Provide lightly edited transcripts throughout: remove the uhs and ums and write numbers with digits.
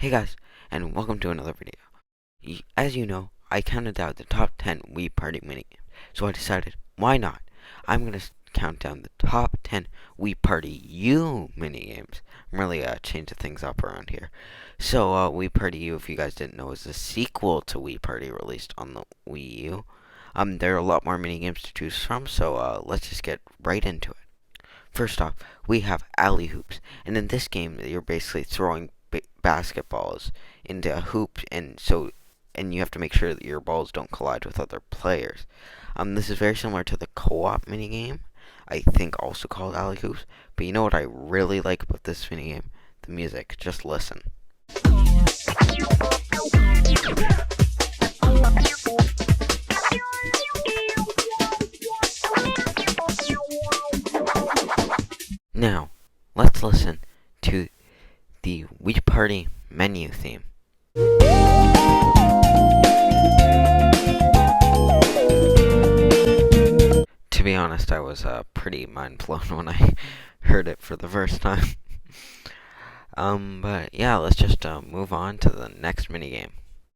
Hey guys, and welcome to another video. As you know, I counted down the top 10 Wii Party minigames, so I decided, why not? I'm gonna count down the top 10 Wii Party U minigames. I'm really changing things up around here. So, Wii Party U, if you guys didn't know, is the sequel to Wii Party released on the Wii U. There are a lot more minigames to choose from, so let's just get right into it. First off, we have alley hoops, and in this game, you're basically throwing basketballs into a hoop, and you have to make sure that your balls don't collide with other players. This is very similar to the co-op minigame, I think also called alley hoops. But you know what I really like about this minigame? The music. Just listen. Now, let's listen to the Wii Party menu theme. To be honest, I was pretty mind blown when I heard it for the first time. But yeah, let's just move on to the next minigame.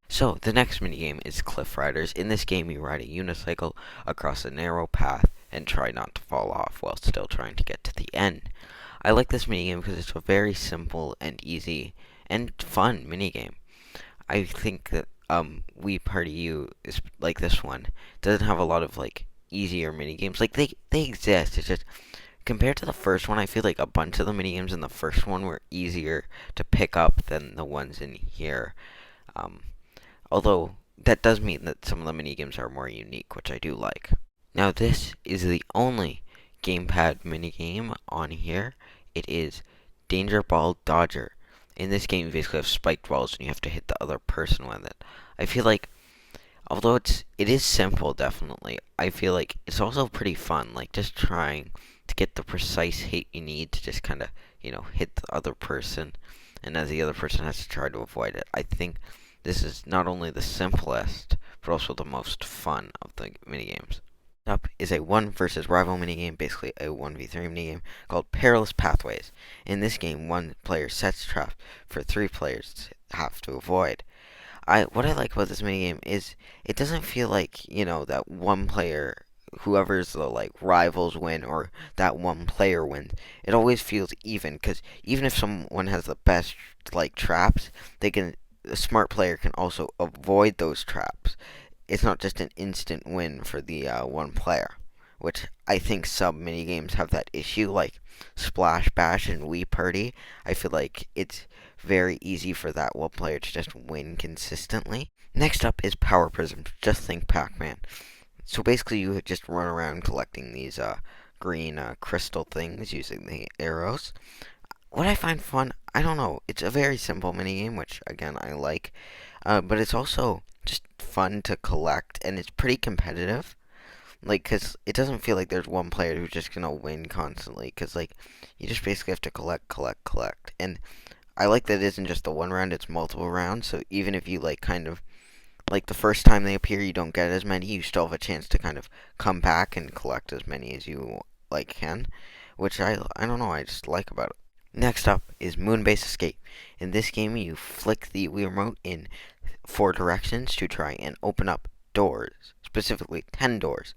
So, the next minigame is Cliff Riders. In this game, you ride a unicycle across a narrow path and try not to fall off while still trying to get to the end. I like this minigame because it's a very simple and easy and fun minigame. I think that Wii Party U is like this one. Doesn't have a lot of like easier minigames. Like they exist. It's just compared to the first one, I feel like a bunch of the minigames in the first one were easier to pick up than the ones in here. Um, Although that does mean that some of the minigames are more unique, which I do like. Now this is the only gamepad minigame on here. It is Danger Ball Dodger. In this game, you basically have spiked balls and you have to hit the other person with it. I feel like, although it is simple, definitely, I feel like it's also pretty fun. Like just trying to get the precise hit you need to just kind of, hit the other person, and as the other person has to try to avoid it. I think this is not only the simplest, but also the most fun of the minigames. Up is a 1 versus rival minigame, basically a 1v3 minigame called Perilous Pathways. In this game, one player sets traps for 3 players have to avoid. What I like about this minigame is it doesn't feel like, that one player, whoever's the like rivals win or that one player wins. It always feels even, because even if someone has the best like traps, a smart player can also avoid those traps. It's not just an instant win for the one player, which I think sub minigames have that issue, like Splash Bash and Wii Party. I feel like it's very easy for that one player to just win consistently. Next up is Power Prism. Just think Pac-Man. So basically, you just run around collecting these green crystal things using the arrows. What I find fun, I don't know, it's a very simple minigame, which again I like, but it's also just fun to collect, and it's pretty competitive. Like, because it doesn't feel like there's one player who's just gonna win constantly, because like you just basically have to collect, collect, collect. And I like that it isn't just the one round; it's multiple rounds. So even if you like kind of like the first time they appear, you don't get as many, you still have a chance to kind of come back and collect as many as you like can, which I don't know, I just like about it. Next up is Moonbase Escape. In this game, you flick the Wii remote in 4 directions to try and open up doors, specifically 10 doors.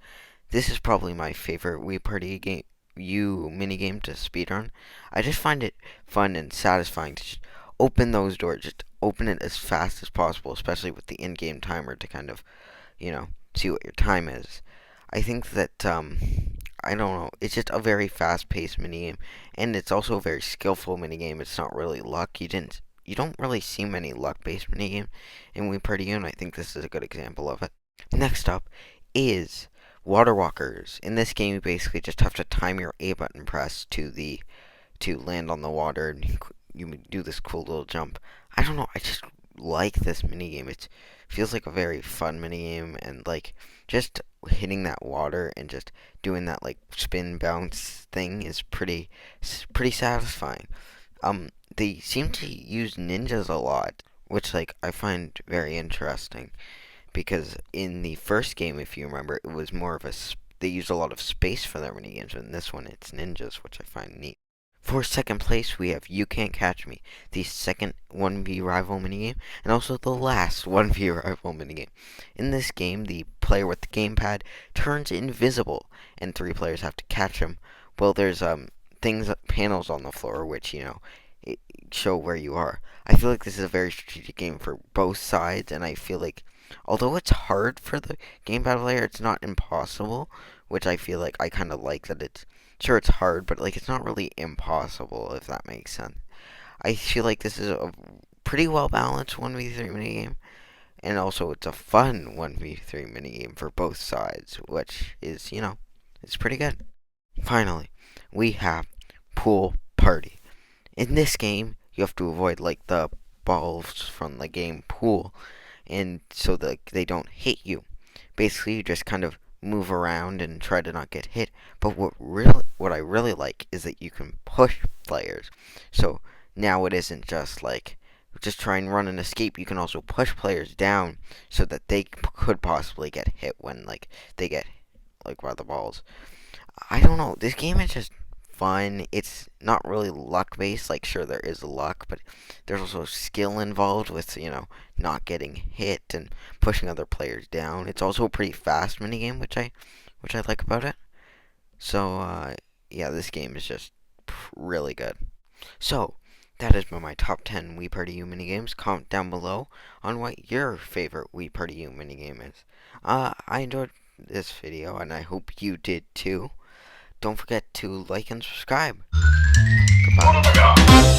This is probably my favorite Wii Party game, minigame to speedrun. I just find it fun and satisfying to just open those doors, just open it as fast as possible, especially with the in-game timer to kind of, see what your time is. I think that I don't know. It's just a very fast-paced minigame, and it's also a very skillful minigame. It's not really luck. You don't really see many luck-based minigame in Wii Party U, and I think this is a good example of it. Next up is Water Walkers. In this game, you basically just have to time your A button press to land on the water, and you do this cool little jump. I don't know. I just like this minigame. It feels like a very fun minigame, and like just hitting that water and just doing that like spin bounce thing is pretty satisfying. They seem to use ninjas a lot, which like I find very interesting because in the first game, if you remember, it was more of they used a lot of space for their minigames, but in this one it's ninjas, which I find neat. For second place, we have You Can't Catch Me, the second 1v rival minigame, and also the last 1v rival minigame. In this game, the player with the gamepad turns invisible, and three players have to catch him. Well, there's panels on the floor, which show where you are. I feel like this is a very strategic game for both sides, and I feel like although it's hard for the gamepad player, it's not impossible, which I feel like I kind of like that it's sure it's hard, but like it's not really impossible if that makes sense. I feel like this is a pretty well balanced 1v3 minigame, and also it's a fun 1v3 minigame for both sides, which is, it's pretty good. Finally, we have Pool Party. In this game, you have to avoid like the balls from the game pool, and so that they don't hit you. Basically, you just kind of move around and try to not get hit. But what I really like is that you can push players. So now it isn't just like just try and run and escape. You can also push players down so that they could possibly get hit when like they get like by the balls. I don't know. This game is just fun. It's not really luck based. Like, sure, there is luck, but there's also skill involved with, not getting hit and pushing other players down. It's also a pretty fast minigame, which I like about it. So, yeah, this game is just really good. So, that has been my top 10 Wii Party U minigames. Comment down below on what your favorite Wii Party U minigame is. I enjoyed this video, and I hope you did too. Don't forget to like and subscribe. Goodbye.